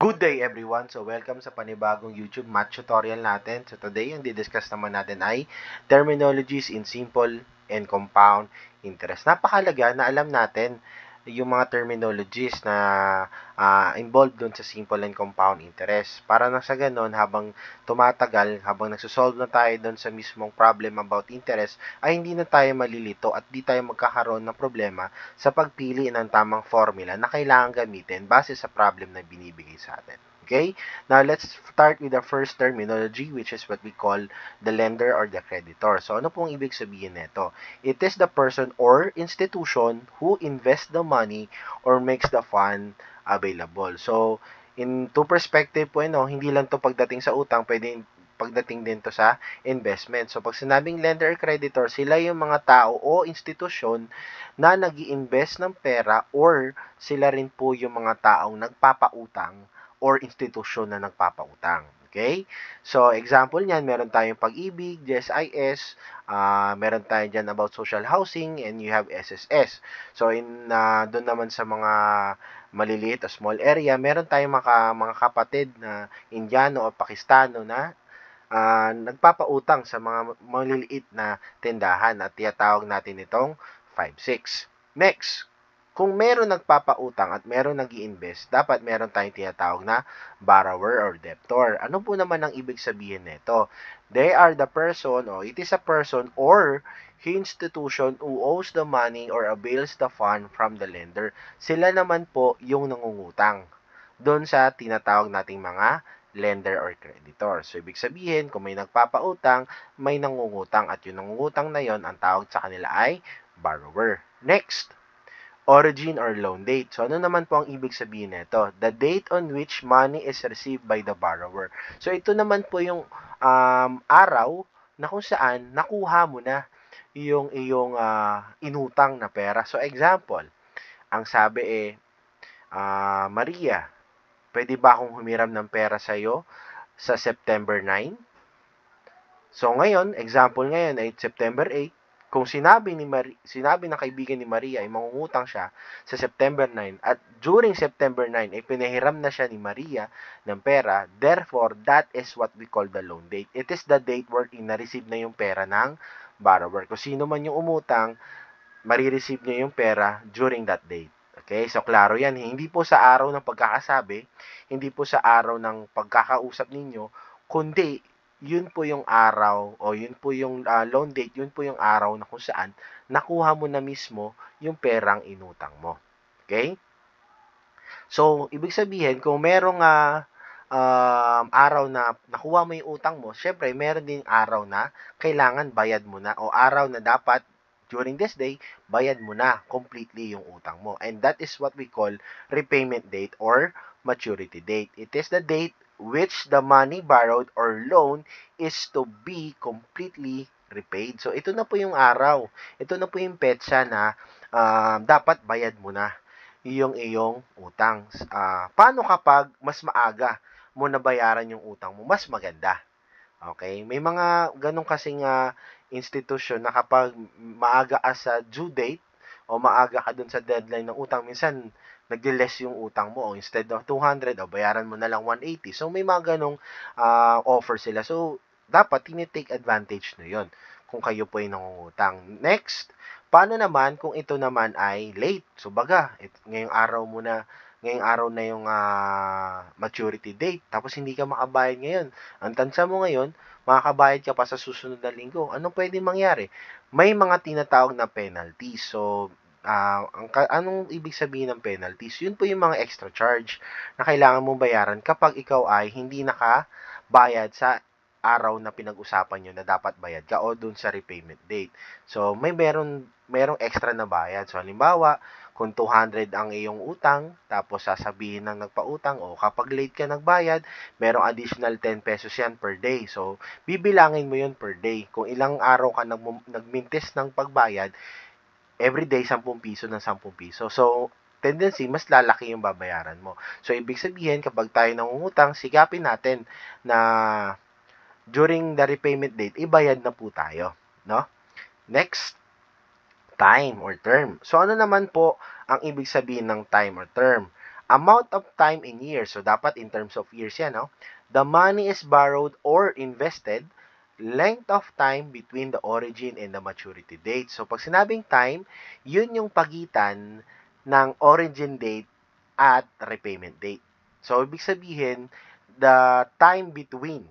Good day everyone! So welcome sa panibagong YouTube math tutorial natin. So today, ang didiscuss naman natin ay terminologies in simple and compound interest. Napakalaga na alam natin yung mga terminologies na involved doon sa simple and compound interest. Para na sa ganun, habang tumatagal, habang nagsosolve na tayo doon sa mismong problem about interest, ay hindi na tayo malilito at di tayo magkakaroon ng problema sa pagpili ng tamang formula na kailangan gamitin base sa problem na binibigay sa atin. Okay? Now, let's start with the first terminology, which is what we call the lender or the creditor. So, ano pong ibig sabihin nito? It is the person or institution who invests the money or makes the fund available. So, in two perspective po, hindi lang to pagdating sa utang, pwede pagdating din to sa investment. So, pag sinabing lender or creditor, sila yung mga tao o institusyon na nag-i-invest ng pera or sila rin po yung mga taong nagpapautang or institusyon na nagpapautang. Okay? So, example niyan, meron tayong Pag-ibig, GSIS, meron tayo dyan about social housing, and you have SSS. So, doon naman sa mga maliliit o small area, meron tayong mga kapatid na Indiano o Pakistano na nagpapautang sa mga maliliit na tindahan at tinatawag natin itong 5-6. Next, kung meron nagpapautang at meron nag-i-invest, dapat meron tayong tinatawag na borrower or debtor. Ano po naman ang ibig sabihin nito? They are the person or it is a person or institution who owes the money or avails the fund from the lender. Sila naman po yung nangungutang doon sa tinatawag nating mga lender or creditor. So, ibig sabihin, kung may nagpapautang, may nangungutang at yung nangungutang na yon, ang tawag sa kanila ay borrower. Next, origin or loan date. So, ano naman po ang ibig sabihin nito? The date on which money is received by the borrower. So, ito naman po yung araw na kung saan nakuha mo na yung iyong inutang na pera. So, example, ang sabi Maria, pwede ba akong humiram ng pera sa iyo sa September 9? So ngayon, example ngayon ay September 8. Kung sinabi ng kaibigan ni Maria ay mangungutang siya sa September 9 at during September 9 ay pinahiram na siya ni Maria ng pera, therefore that is what we call the loan date. It is the date wherein na-receive na yung pera ng borrower. Kung sino man yung umutang, marireceive niya yung pera during that date. Okay? So, klaro yan. Hindi po sa araw ng pagkakasabi, hindi po sa araw ng pagkakausap ninyo, kundi yun po yung araw o yun po yung loan date, yun po yung araw na kung saan nakuha mo na mismo yung perang inutang mo. Okay? So, ibig sabihin, kung merong araw na nakuha mo yung utang mo, syempre, meron din araw na kailangan bayad mo na o araw na dapat during this day, bayad mo na completely yung utang mo. And that is what we call repayment date or maturity date. It is the date which the money borrowed or loan is to be completely repaid. So, ito na po yung araw. Ito na po yung petsa na dapat bayad mo na yung iyong utang. Paano kapag mas maaga mo nabayaran yung utang mo? Mas maganda. Okay? May mga ganong kasing institusyon na kapag maaga ka sa due date o maaga ka dun sa deadline ng utang, minsan nag-less yung utang mo. O instead of 200, o bayaran mo na lang 180. So, may mga ganong offer sila. So, dapat tinitake advantage nyo yun kung kayo po ay nangungutang. Next, paano naman kung ito naman ay late? So, baga, ngayong araw na yung maturity date, tapos hindi ka makabayad ngayon. Ang tansa mo ngayon, makakabayad ka pa sa susunod na linggo. Anong pwede mangyari? May mga tinatawag na penalties. So, anong ibig sabihin ng penalties? Yun po yung mga extra charge na kailangan mong bayaran kapag ikaw ay hindi nakabayad sa araw na pinag-usapan nyo na dapat bayad ka o dun sa repayment date. So, merong extra na bayad. So, halimbawa, kung 200 ang iyong utang, tapos sasabihin ng nagpautang, o kapag late ka nagbayad, merong additional 10 pesos yan per day. So, bibilangin mo yun per day. Kung ilang araw ka nagmintis ng pagbayad, everyday 10 piso ng 10 piso. So, tendency, mas lalaki yung babayaran mo. So, ibig sabihin, kapag tayo nangungutang, sigapin natin na during the repayment date, ibayad na po tayo. No? Next, time or term. So, ano naman po ang ibig sabihin ng time or term? Amount of time in years. So, dapat in terms of years yan, no? The money is borrowed or invested, length of time between the origin and the maturity date. So, pag sinabing time, yun yung pagitan ng origin date at repayment date. So, ibig sabihin, the time between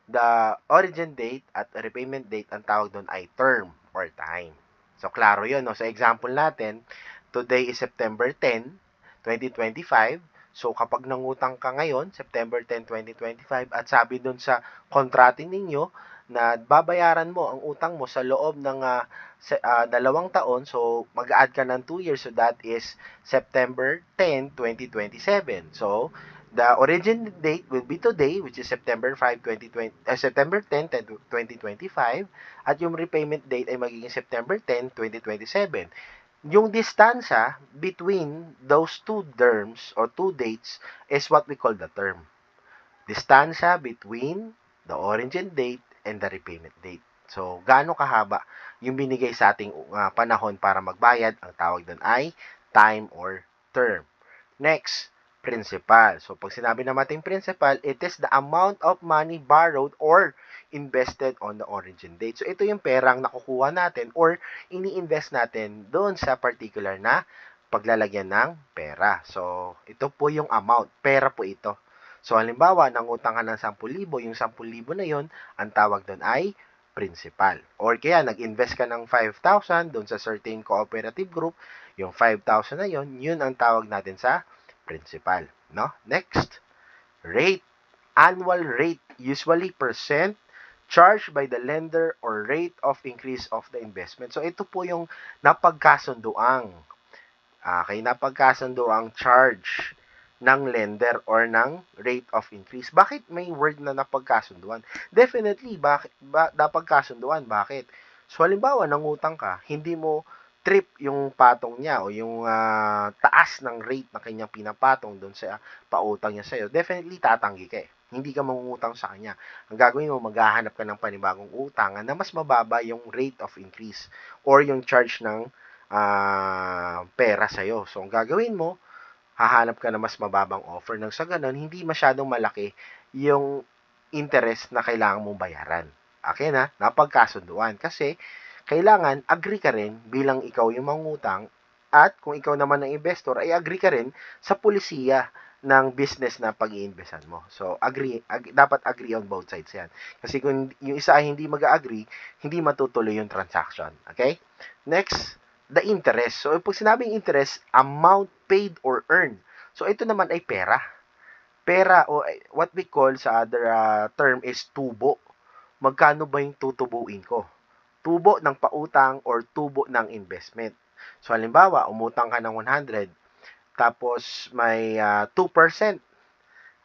the origin date at repayment date, ang tawag doon ay term or time. So, klaro yun. No? Sa example natin, today is September 10, 2025. So, kapag nangutang ka ngayon, September 10, 2025, at sabi doon sa contracting ninyo na babayaran mo ang utang mo sa loob ng 2 taon, so mag-add ka ng 2 years, so that is September 10, 2027. So, the origin date will be today, which is September 5, 2020, September 10, 2025, at yung repayment date ay magiging September 10, 2027. Yung distansya between those two terms or two dates is what we call the term. Distansya between the origin date and the repayment date. So, gaano kahaba yung binigay sa ating panahon para magbayad, ang tawag doon ay time or term. Next, principal. So, pag sinabi natin principal, it is the amount of money borrowed or invested on the origin date. So, ito yung perang nakukuha natin or ini-invest natin doon sa particular na paglalagyan ng pera. So, ito po yung amount. Pera po ito. So, halimbawa, nangutang ka ng 10,000, yung 10,000 na yon, ang tawag doon ay principal. Or kaya, nag-invest ka ng 5,000 doon sa certain cooperative group, yung 5,000 na yon, yun ang tawag natin sa principal. No? Next, rate. Annual rate, usually percent charged by the lender or rate of increase of the investment. So, ito po yung napagkasunduang napagkasunduang charge ng lender or ng rate of increase. Bakit may word na napagkasunduan? Definitely, napagkasunduan? Bakit? So, halimbawa, nangutang ka, hindi mo trip yung patong niya o yung taas ng rate na kanyang pinapatong doon sa pautang niya sa'yo, definitely tatanggi ka eh. Hindi ka mangungutang sa kanya. Ang gagawin mo, maghahanap ka ng panibagong utangan na mas mababa yung rate of increase or yung charge ng pera sa'yo. So, ang gagawin mo, hahanap ka na mas mababang offer nang sa ganun, hindi masyadong malaki yung interest na kailangan mong bayaran. Okay na? Napagkasunduan. Kasi, kailangan agree ka rin bilang ikaw yung mangutang at kung ikaw naman ang investor ay agree ka rin sa polisiya ng business na pag-iinvestan mo. So, dapat agree on both sides yan. Kasi kung yung isa ay hindi mag-agree, hindi matutuloy yung transaction. Okay? Next, the interest. So, pag sinabing interest, amount paid or earned. So, ito naman ay pera. Pera o what we call sa other term is tubo. Magkano ba yung tutubuin ko? Tubo ng pautang or tubo ng investment. So, halimbawa, umutang ka ng 100, tapos may 2%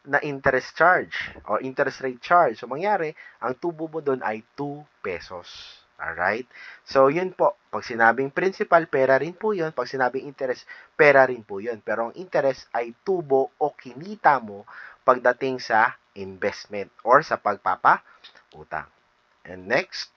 na interest charge or interest rate charge. So, mangyari, ang tubo mo doon ay 2 pesos. Alright? So, yun po. Pag sinabing principal, pera rin po yun. Pag sinabing interest, pera rin po yun. Pero ang interest ay tubo o kinita mo pagdating sa investment or sa pagpapautang. And next,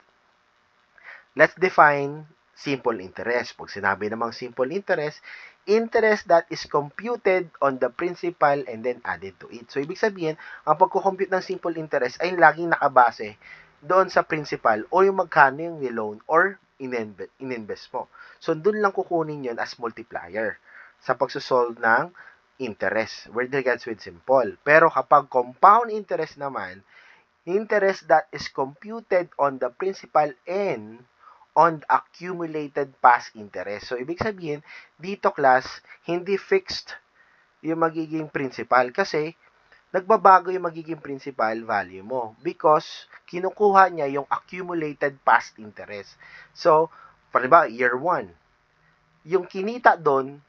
let's define simple interest. Pag sinabi namang simple interest, interest that is computed on the principal and then added to it. So, ibig sabihin, ang pagkukompute ng simple interest ay laging nakabase doon sa principal o yung magkano yung niloan or ininvest mo. So, doon lang kukunin yun as multiplier sa pagsusolve ng interest with regards with simple. Pero kapag compound interest naman, interest that is computed on the principal and on the accumulated past interest. So, ibig sabihin, dito class, hindi fixed yung magiging principal kasi nagbabago yung magiging principal value mo because kinukuha niya yung accumulated past interest. So, para year 1, yung kinita doon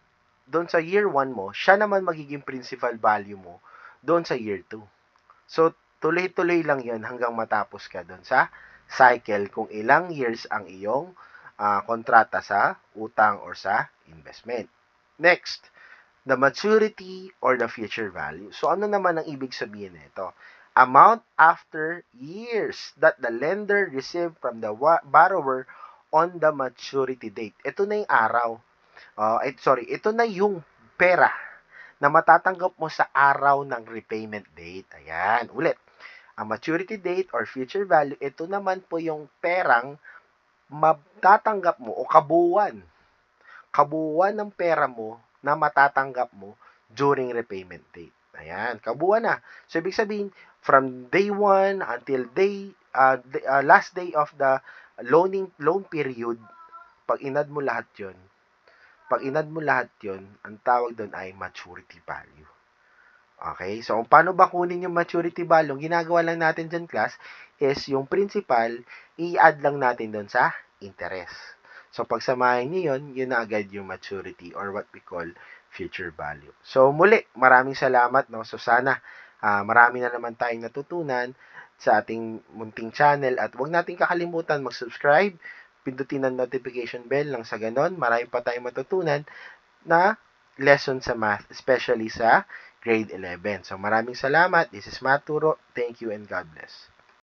sa year 1 mo, siya naman magiging principal value mo doon sa year 2. So, tuloy-tuloy lang yun hanggang matapos ka doon sa cycle kung ilang years ang iyong kontrata sa utang or sa investment. Next, the maturity or the future value. So, ano naman ang ibig sabihin nito? Amount after years that the lender received from the borrower on the maturity date. Ito na yung araw. Ito na yung pera na matatanggap mo sa araw ng repayment date. Ayan, ulit. Ang maturity date or future value, ito naman po yung perang matatanggap mo o kabuuan. Kabuuan ng pera mo na matatanggap mo during repayment date. Ayan, kabuuan na. So, ibig sabihin, from day 1 until last day of the loan period, pag inad mo lahat yon, ang tawag doon ay maturity value. Okay? So, kung paano ba kunin yung maturity value, ginagawa lang natin dyan, class, is yung principal, i-add lang natin doon sa interest. So, pagsamahin nyo yun na agad yung maturity or what we call future value. So, muli, maraming salamat. No? So, sana marami na naman tayong natutunan sa ating munting channel at huwag natin kakalimutan mag-subscribe, pindutin ang notification bell nang sa ganon, marami pa tayong matutunan na lesson sa math, especially sa grade 11. So maraming salamat. This is Maturo. Thank you and God bless.